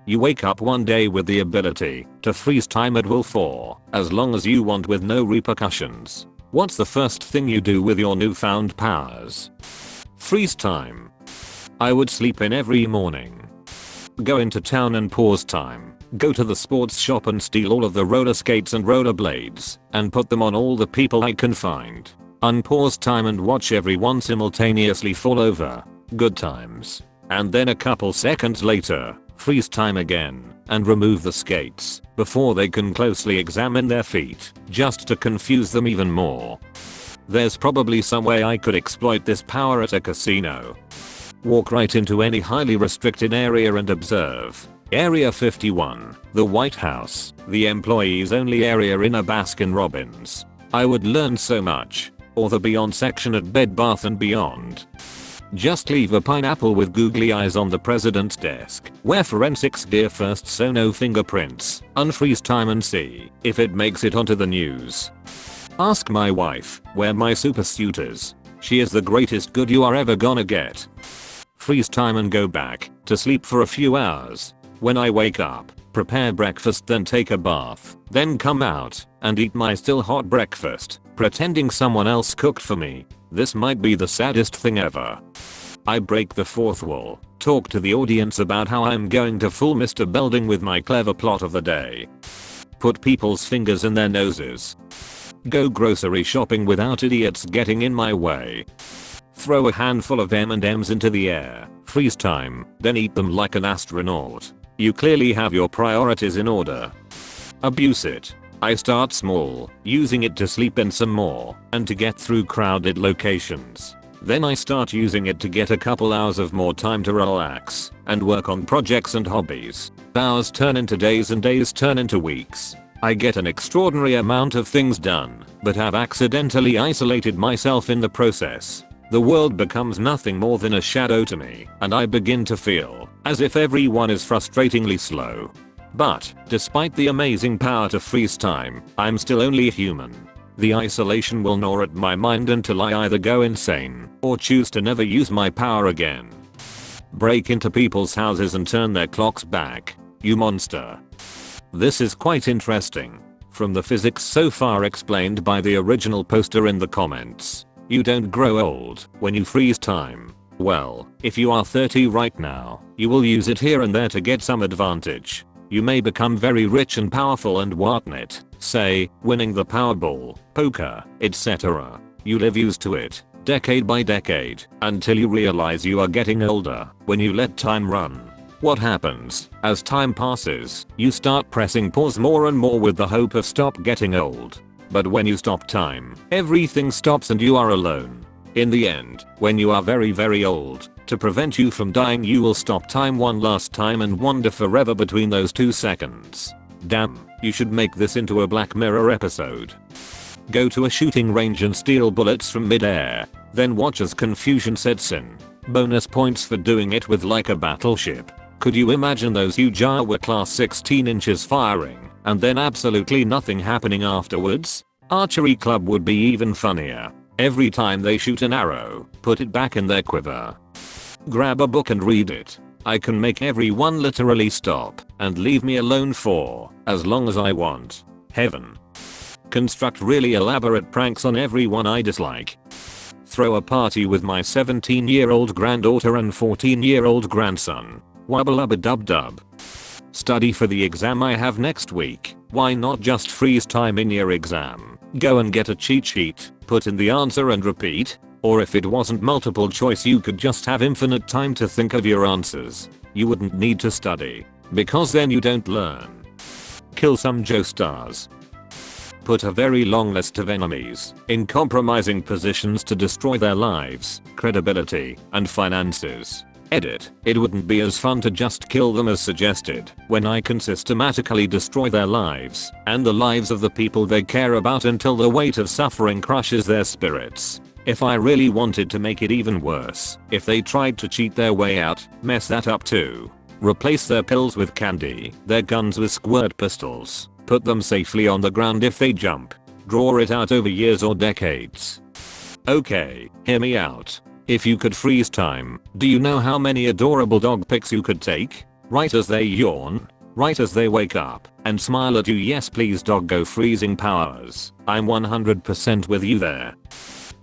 You wake up one day with the ability to freeze time at will for as long as you want with no repercussions. What's the first thing you do with your newfound powers? Freeze time. I would sleep in every morning. Go into town and pause time. Go to the sports shop and steal all of the roller skates and roller blades and put them on all the people I can find. Unpause time and watch everyone simultaneously fall over. Good times. And then a couple seconds later, freeze time again and remove the skates before they can closely examine their feet, just to confuse them even more. There's probably some way I could exploit this power at a casino. Walk right into any highly restricted area and observe. Area 51, the White House, the employees only area in a Baskin Robbins. I would learn so much. Or the Beyond section at Bed Bath & Beyond. Just leave a pineapple with googly eyes on the president's desk. Wear forensics gear first so no fingerprints. Unfreeze time and see if it makes it onto the news. Ask my wife where my super suit is. She is the greatest good you are ever gonna get. Freeze time and go back to sleep for a few hours. When I wake up, prepare breakfast, then take a bath, then come out and eat my still hot breakfast, pretending someone else cooked for me. This might be the saddest thing ever. I break the fourth wall, talk to the audience about how I'm going to fool Mr. Belding with my clever plot of the day. Put people's fingers in their noses. Go grocery shopping without idiots getting in my way. Throw a handful of M&Ms into the air, freeze time, then eat them like an astronaut. You clearly have your priorities in order. Abuse it. I start small, using it to sleep in some more and to get through crowded locations. Then I start using it to get a couple hours of more time to relax and work on projects and hobbies. Hours turn into days and days turn into weeks. I get an extraordinary amount of things done, but have accidentally isolated myself in the process. The world becomes nothing more than a shadow to me, and I begin to feel as if everyone is frustratingly slow. But, despite the amazing power to freeze time, I'm still only human. The isolation will gnaw at my mind until I either go insane or choose to never use my power again. Break into people's houses and turn their clocks back, you monster. This is quite interesting. From the physics so far explained by the original poster in the comments. You don't grow old when you freeze time. Well, if you are 30 right now, you will use it here and there to get some advantage. You may become very rich and powerful and whatnot, say, winning the Powerball, poker, etc. You live used to it, decade by decade, until you realize you are getting older when you let time run. What happens? As time passes, you start pressing pause more and more with the hope of stop getting old. But when you stop time, everything stops and you are alone. In the end, when you are very old, to prevent you from dying you will stop time one last time and wander forever between those 2 seconds. Damn, you should make this into a Black Mirror episode. Go to a shooting range and steal bullets from mid-air, then watch as confusion sets in. Bonus points for doing it with like a battleship. Could you imagine those huge Iowa class 16 inches firing, and then absolutely nothing happening afterwards? Archery club would be even funnier. Every time they shoot an arrow, put it back in their quiver. Grab a book and read it. I can make everyone literally stop and leave me alone for as long as I want. Heaven. Construct really elaborate pranks on everyone I dislike. Throw a party with my 17-year-old granddaughter and 14-year-old grandson. Wubba dub dub. Study for the exam I have next week. Why not just freeze time in your exam? Go and get a cheat sheet, put in the answer and repeat. Or if it wasn't multiple choice you could just have infinite time to think of your answers. You wouldn't need to study, because then you don't learn. Kill some Joe stars. Put a very long list of enemies in compromising positions to destroy their lives, credibility, and finances. Edit. It wouldn't be as fun to just kill them as suggested, when I can systematically destroy their lives, and the lives of the people they care about until the weight of suffering crushes their spirits. If I really wanted to make it even worse, if they tried to cheat their way out, mess that up too. Replace their pills with candy, their guns with squirt pistols, put them safely on the ground if they jump. Draw it out over years or decades. Okay, hear me out. If you could freeze time, do you know how many adorable dog pics you could take? right as they yawn, right as they wake up, and smile at you. Yes please doggo freezing powers. I'm 100% with you there.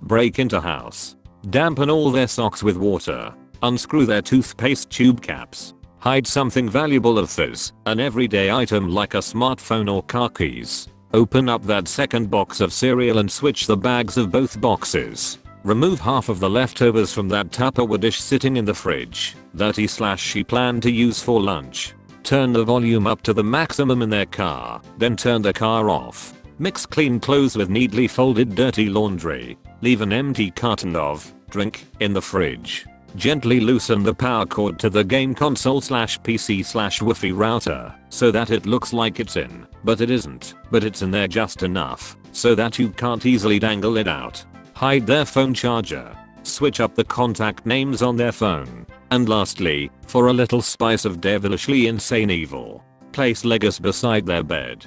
Break into house. Dampen all their socks with water. Unscrew their toothpaste tube caps. Hide something valuable of this, an everyday item like a smartphone or car keys. Open up that second box of cereal and switch the bags of both boxes. Remove half of the leftovers from that Tupperware dish sitting in the fridge that he/she planned to use for lunch. Turn the volume up to the maximum in their car, then turn the car off. Mix clean clothes with neatly folded dirty laundry. Leave an empty carton of drink in the fridge. Gently loosen the power cord to the game console/PC/Wi-Fi router so that it looks like it's in, but it isn't, but it's in there just enough so that you can't easily dangle it out. Hide their phone charger. Switch up the contact names on their phone. And lastly, for a little spice of devilishly insane evil, place Legos beside their bed.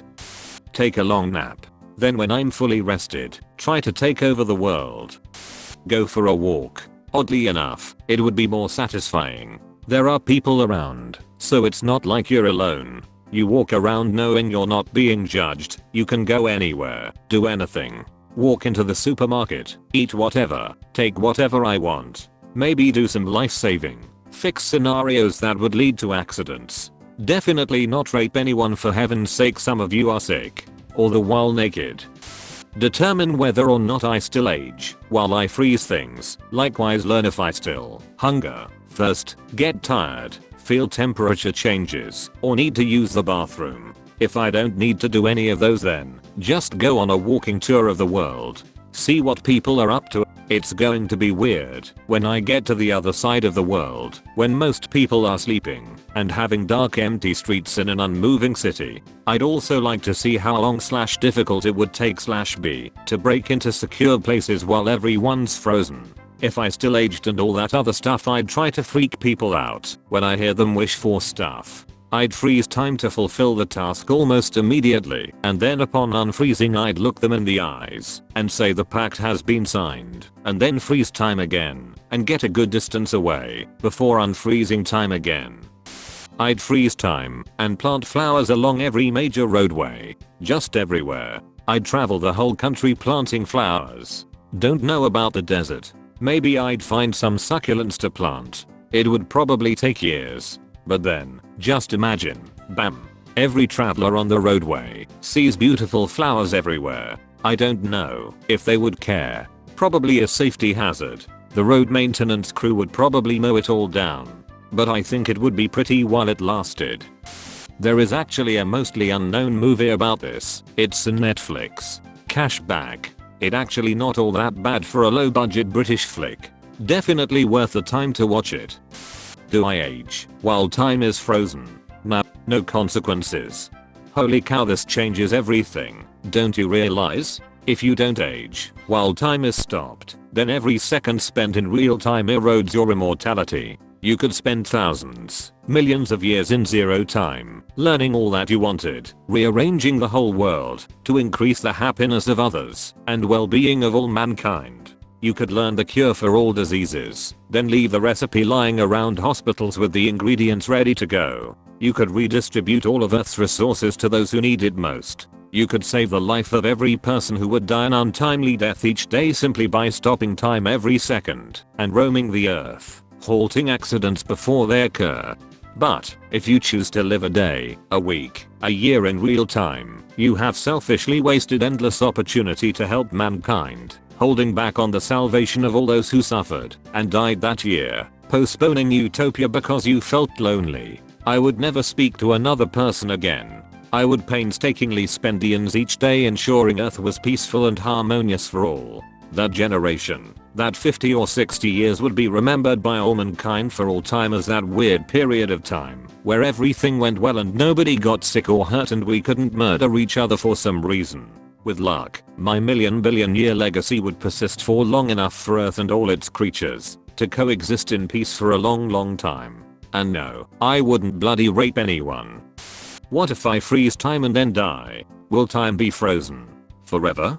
Take a long nap. Then when I'm fully rested, try to take over the world. Go for a walk. Oddly enough, it would be more satisfying. There are people around, so it's not like you're alone. You walk around knowing you're not being judged. You can go anywhere, do anything. Walk into the supermarket, eat whatever, take whatever I want. Maybe do some life saving. Fix scenarios that would lead to accidents. Definitely not rape anyone, for heaven's sake, some of you are sick. All the while naked. Determine whether or not I still age while I freeze things. Likewise learn if I still hunger, thirst, get tired, feel temperature changes, or need to use the bathroom. If I don't need to do any of those, then just go on a walking tour of the world. See what people are up to. It's going to be weird when I get to the other side of the world, when most people are sleeping and having dark empty streets in an unmoving city. I'd also like to see how long/difficult it would take/be to break into secure places while everyone's frozen. If I still aged and all that other stuff, I'd try to freak people out when I hear them wish for stuff. I'd freeze time to fulfill the task almost immediately, and then upon unfreezing I'd look them in the eyes and say the pact has been signed, and then freeze time again and get a good distance away before unfreezing time again. I'd freeze time and plant flowers along every major roadway, just everywhere. I'd travel the whole country planting flowers. Don't know about the desert. Maybe I'd find some succulents to plant. It would probably take years. But then, just imagine, bam, every traveler on the roadway sees beautiful flowers everywhere. I don't know if they would care. Probably a safety hazard. The road maintenance crew would probably mow it all down. But I think it would be pretty while it lasted. There is actually a mostly unknown movie about this. It's on Netflix. Cashback. It actually not all that bad for a low budget British flick. Definitely worth the time to watch it. Do I age while time is frozen? No consequences. Holy cow, this changes everything. Don't you realize? If you don't age while time is stopped, then every second spent in real time erodes your immortality. You could spend thousands, millions of years in zero time, learning all that you wanted, rearranging the whole world to increase the happiness of others and well-being of all mankind. You could learn the cure for all diseases, then leave the recipe lying around hospitals with the ingredients ready to go. You could redistribute all of Earth's resources to those who need it most. You could save the life of every person who would die an untimely death each day simply by stopping time every second and roaming the Earth, halting accidents before they occur. But if you choose to live a day, a week, a year in real time, you have selfishly wasted endless opportunity to help mankind, holding back on the salvation of all those who suffered and died that year, postponing utopia because you felt lonely. I would never speak to another person again. I would painstakingly spend eons each day ensuring Earth was peaceful and harmonious for all. That generation, that 50 or 60 years would be remembered by all mankind for all time as that weird period of time where everything went well and nobody got sick or hurt and we couldn't murder each other for some reason. With luck, my billion-year legacy would persist for long enough for Earth and all its creatures to coexist in peace for a long time. And no, I wouldn't bloody rape anyone. What if I freeze time and then die? Will time be frozen forever?